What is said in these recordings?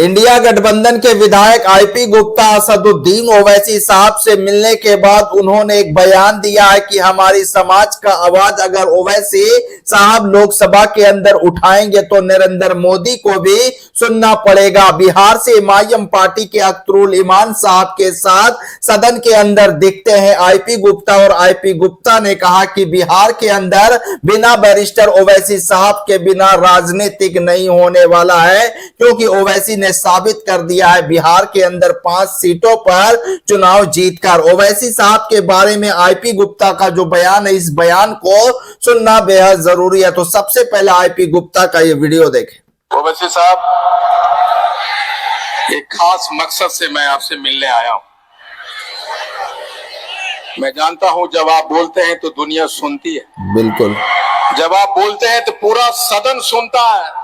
India गठबंधन के विधायक आईपी गुप्ता असदुद्दीन ओवैसी साहब से मिलने के बाद उन्होंने एक बयान दिया है कि हमारी समाज का आवाज अगर ओवैसी साहब लोकसभा के अंदर उठाएंगे तो नरेंद्र मोदी को भी सुनना पड़ेगा। बिहार से एमआईएम पार्टी के अख्तरुल इमान साहब के साथ सदन के अंदर दिखते हैं आईपी गुप्ता, और आईपी गुप्ता ने कहा कि बिहार के अंदर बिना बैरिस्टर ओवैसी साहब के बिना राजनीतिक नहीं होने वाला है, क्योंकि ओवैसी ने साबित कर दिया है बिहार के अंदर 5 सीटों पर चुनाव जीतकर। ओवैसी साहब के बारे में आईपी गुप्ता का जो बयान है, इस बयान को सुनना बेहद जरूरी है। तो सबसे पहले आईपी गुप्ता का ये वीडियो देखें। ओवैसी साहब, एक खास मकसद से मैं आपसे मिलने आया हूं। मैं जानता हूं जब आप बोलते हैं तो दुनिया सुनती है, बिल्कुल। जब आप बोलते हैं तो पूरा सदन सुनता है।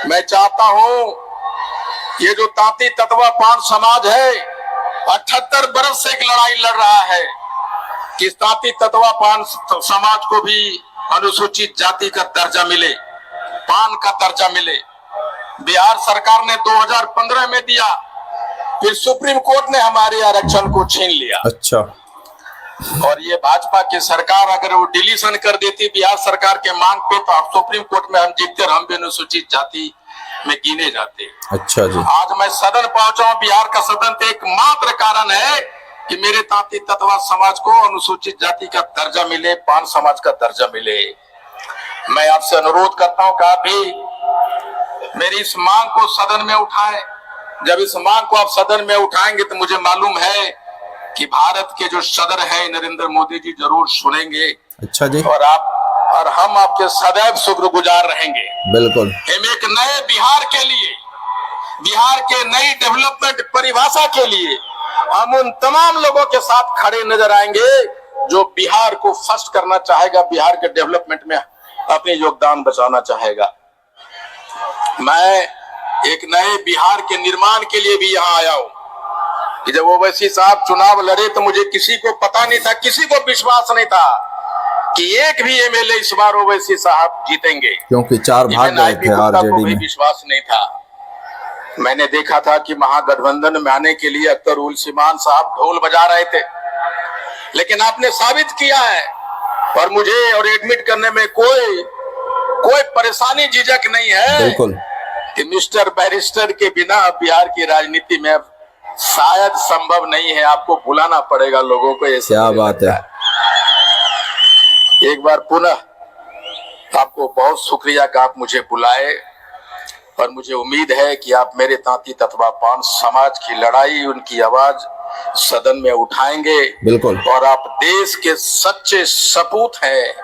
मैं चाहता हूं ये जो तांती ततवा पान समाज है 78 बरस से एक लड़ाई लड़ रहा है कि इस तांती ततवा पान समाज को भी अनुसूचित जाति का दर्जा मिले, पान का दर्जा मिले। बिहार सरकार ने 2015 में दिया, फिर सुप्रीम कोर्ट ने हमारे आरक्षण को छीन लिया। अच्छा। और ये भाजपा की सरकार अगर वो डिलीशन कर देती बिहार सरकार के मांग पे तो आप सुप्रीम कोर्ट में हम जीतकर हम भी अनुसूचित जाति में गिने जाते। अच्छा जी। आज मैं सदन पहुंचा हूं, बिहार का सदन तो एकमात्र कारण है कि मेरे तांती ततवा समाज को अनुसूचित जाति का दर्जा मिले, पान समाज का दर्जा मिले। मैं आपसे अनुरोध करता हूं कि आप भी मेरी इस मांग को सदन में उठाएं। जब इस मांग को आप सदन में उठाएंगे तो मुझे मालूम है कि भारत के जो सदर है नरेंद्र मोदी जी जरूर सुनेंगे। अच्छा जी। और हम आपके सदैव शुक्रगुजार रहेंगे। बिल्कुल। हम एक नए बिहार के लिए, बिहार के नई डेवलपमेंट परिभाषा के लिए हम उन तमाम लोगों के साथ खड़े नजर आएंगे जो बिहार को फर्स्ट करना चाहेगा, बिहार के डेवलपमेंट में अपने योगदान बचाना चाहेगा। मैं एक नए बिहार के निर्माण के लिए भी यहाँ आया हूं कि जब ओवैसी साहब चुनाव लड़े तो मुझे किसी को पता नहीं था, किसी को विश्वास नहीं था कि एक भी एमएलए इस बार ओवैसी साहब जीतेंगे, क्योंकि 4 भाग गए थे आरजेडी में। विश्वास नहीं था। मैंने देखा था कि महागठबंधन में आने के लिए अख्तरुल इमान साहब ढोल बजा रहे थे, लेकिन आपने साबित किया है और मुझे और एडमिट करने में कोई परेशानी झिझक नहीं है। बिल्कुल। कि मिस्टर बैरिस्टर के बिना बिहार की राजनीति में शायद संभव नहीं है। आपको बुलाना पड़ेगा लोगों को। ऐसे क्या बात है। एक बार पुनः आपको बहुत शुक्रिया कि आप मुझे बुलाए, और मुझे उम्मीद है कि आप मेरे तांती ततवा पान समाज की लड़ाई, उनकी आवाज सदन में उठाएंगे। बिल्कुल। और आप देश के सच्चे सपूत हैं।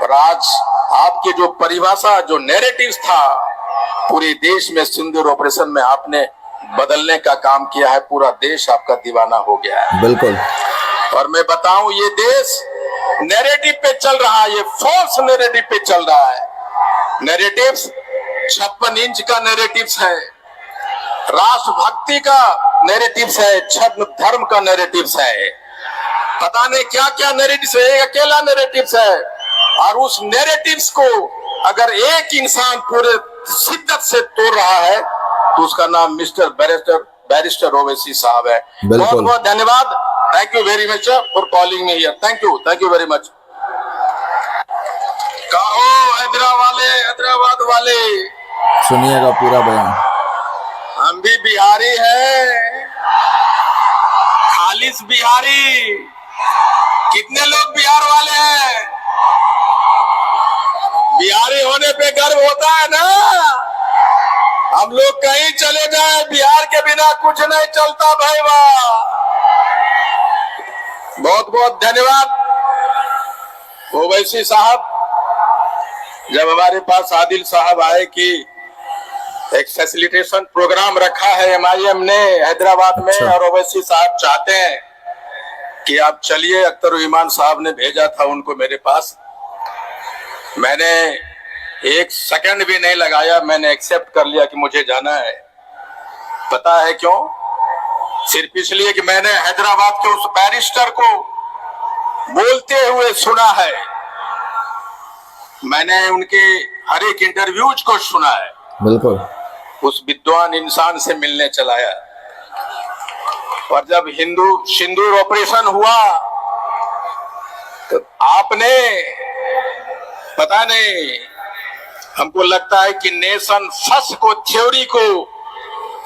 और आज आपकी जो परिभाषा, जो नैरेटिव्स था पूरे देश में सिंदूर ऑपरेशन में आपने बदलने का काम किया है। पूरा देश आपका दीवाना हो गया है। बिल्कुल। और मैं बताऊं, ये देश नैरेटिव पे चल रहा है, ये फॉल्स नैरेटिव पे चल रहा है। नैरेटिव्स 56 इंच का नैरेटिव्स है, राष्ट्रभक्ति का नैरेटिव्स है, छद्म धर्म का नैरेटिव्स है, पता नहीं क्या क्या नैरेटिव्स है, अकेला नैरेटिव्स है। और उस नैरेटिव्स को अगर एक इंसान पूरे शिद्दत से तोड़ रहा है तो उसका नाम मिस्टर बैरिस्टर ओवैसी साहब है। बहुत बहुत धन्यवाद। Thank you very much for calling me here. Thank you very much. कहो हैदराबाद वाले सुनिएगा पूरा बयान। हम भी बिहारी हैं, खालिस बिहारी। कितने लोग बिहार वाले हैं? बिहारी होने पे गर्व होता है ना। हम लोग कहीं चले जाए, बिहार के बिना कुछ नहीं चलता भाई। वाह, बहुत बहुत धन्यवाद। ओवैसी साहब, जब हमारे पास आदिल साहब आए कि एक फैसिलिटेशन प्रोग्राम रखा है एमआईएम ने हैदराबाद में, और ओवैसी साहब चाहते हैं कि आप चलिए, अख्तरुल इमान साहब ने भेजा था उनको मेरे पास। मैंने 1 सेकंड भी नहीं लगाया, मैंने एक्सेप्ट कर लिया कि मुझे जाना है। पता है क्यों? सिर्फ इसलिए कि मैंने हैदराबाद के उस बैरिस्टर को बोलते हुए सुना है, मैंने उनके हर एक इंटरव्यूज को सुना है। बिल्कुल। उस विद्वान इंसान से मिलने चलाया। और जब हिंदू सिंदूर ऑपरेशन हुआ तो आपने, पता नहीं, हमको लगता है कि नेशन फर्स्ट को थ्योरी को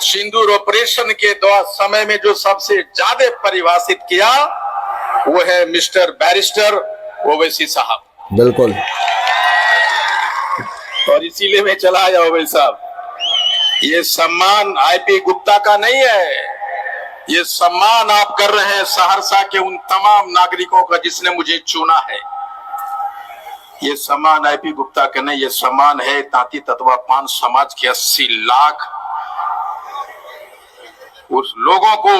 सिंदूर ऑपरेशन के समय में जो सबसे ज्यादा परिभाषित किया वो है मिस्टर बैरिस्टर ओवैसी साहब। बिल्कुल। और इसीलिए मैं चला आया ओवैसी साहब, ये सम्मान आईपी गुप्ता का नहीं है, ये सम्मान आप कर रहे हैं सहरसा के उन तमाम नागरिकों का जिसने मुझे चुना है। ये सम्मान आईपी गुप्ता का नहीं, ये सम्मान है तांती तत्वा पान समाज के 80 लाख उस लोगों को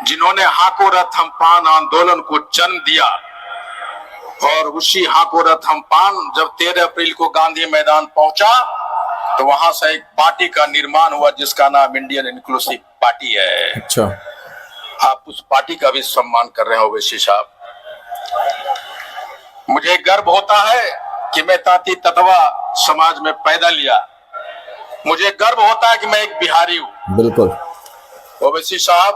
जिन्होंने हाको रथ हम पान आंदोलन को जन्म दिया। और उसी हाको रथ हम पान जब 13 अप्रैल को गांधी मैदान पहुंचा तो वहां से एक पार्टी का निर्माण हुआ जिसका नाम इंडियन इंक्लूसिव पार्टी है। अच्छा, आप उस पार्टी का भी सम्मान कर रहे हो ओवैसी साहब। मुझे गर्व होता है कि मैं तांती तत्वा समाज में पैदा लिया, मुझे गर्व होता है कि मैं एक बिहारी हूं। बिल्कुल। ओवैसी साहब,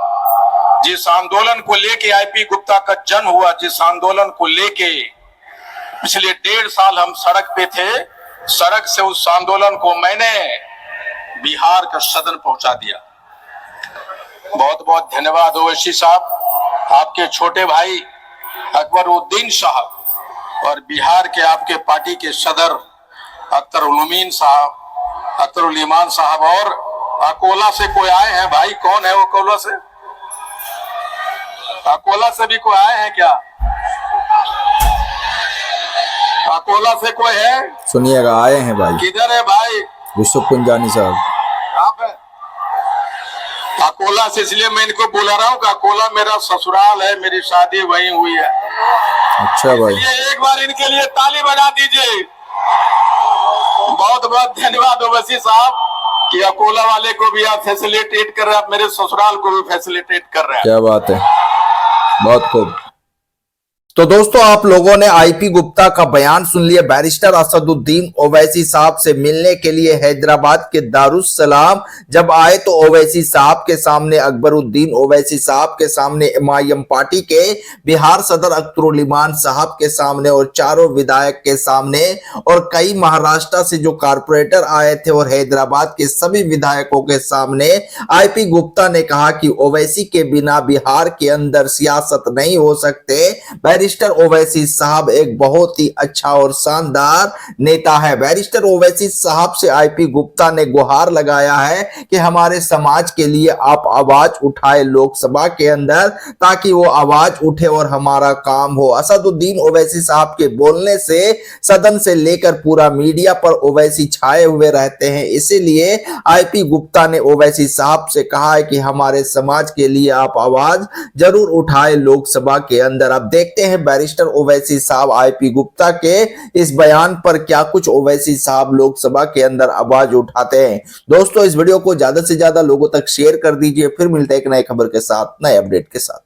जिस आंदोलन को लेके आईपी गुप्ता का जन्म हुआ, जिस आंदोलन को लेके पिछले 1.5 साल हम सड़क पे थे, सड़क से उस आंदोलन को मैंने बिहार का सदन पहुंचा दिया। बहुत बहुत धन्यवाद ओवैसी साहब। आपके छोटे भाई अकबरुद्दीन साहब और बिहार के आपके पार्टी के सदर अख्तर उल ईमान साहब और अकोला से कोई आए हैं भाई? कौन है वो अकोला से? अकोला से भी कोई आए हैं क्या? अकोला से कोई है? सुनिएगा, आए हैं भाई। किधर है भाई? विश्व कुंजानी साहब। आप है अकोला से, इसलिए मैं इनको बुला रहा हूँ कि अकोला मेरा ससुराल है, मेरी शादी वहीं हुई है। अच्छा भाई, एक बार इनके लिए ताली बजा दीजिए। बहुत बहुत धन्यवाद ओवैसी साहब कि अकोला वाले को भी आप फैसिलिटेट कर रहे हैं, आप मेरे ससुराल को भी फैसिलिटेट कर रहे हैं। क्या बात है, बहुत खूब। तो दोस्तों, आप लोगों ने आईपी गुप्ता का बयान सुन लिया। बैरिस्टर असदुद्दीन ओवैसी साहब से मिलने के लिए हैदराबाद के दारुस्सलाम जब आए तो ओवैसी साहब के सामने, अकबरुद्दीन ओवैसी साहब के सामने, एमआईएम पार्टी के बिहार सदर अख्तर उल ईमान साहब के सामने और चारों विधायक के सामने और कई महाराष्ट्र से जो कारपोरेटर आए थे और हैदराबाद के सभी विधायकों के सामने आईपी गुप्ता ने कहा कि ओवैसी के बिना बिहार के अंदर सियासत नहीं हो सकते। बैरिस्टर ओवैसी साहब एक बहुत ही अच्छा और शानदार नेता है। बैरिस्टर ओवैसी साहब से आईपी गुप्ता ने गुहार लगाया है कि हमारे समाज के लिए आप आवाज उठाए लोकसभा के अंदर, ताकि वो आवाज उठे और हमारा काम हो। असदुद्दीन ओवैसी साहब के बोलने से सदन से लेकर पूरा मीडिया पर ओवैसी छाए हुए रहते हैं, इसीलिए आईपी गुप्ता ने ओवैसी साहब से कहा है कि हमारे समाज के लिए आप आवाज जरूर उठाए लोकसभा के अंदर। अब देखते हैं बैरिस्टर ओवैसी साहब आईपी गुप्ता के इस बयान पर क्या कुछ ओवैसी साहब लोकसभा के अंदर आवाज उठाते हैं। दोस्तों, इस वीडियो को ज्यादा से ज्यादा लोगों तक शेयर कर दीजिए। फिर मिलते हैं एक नई खबर के साथ, नए अपडेट के साथ।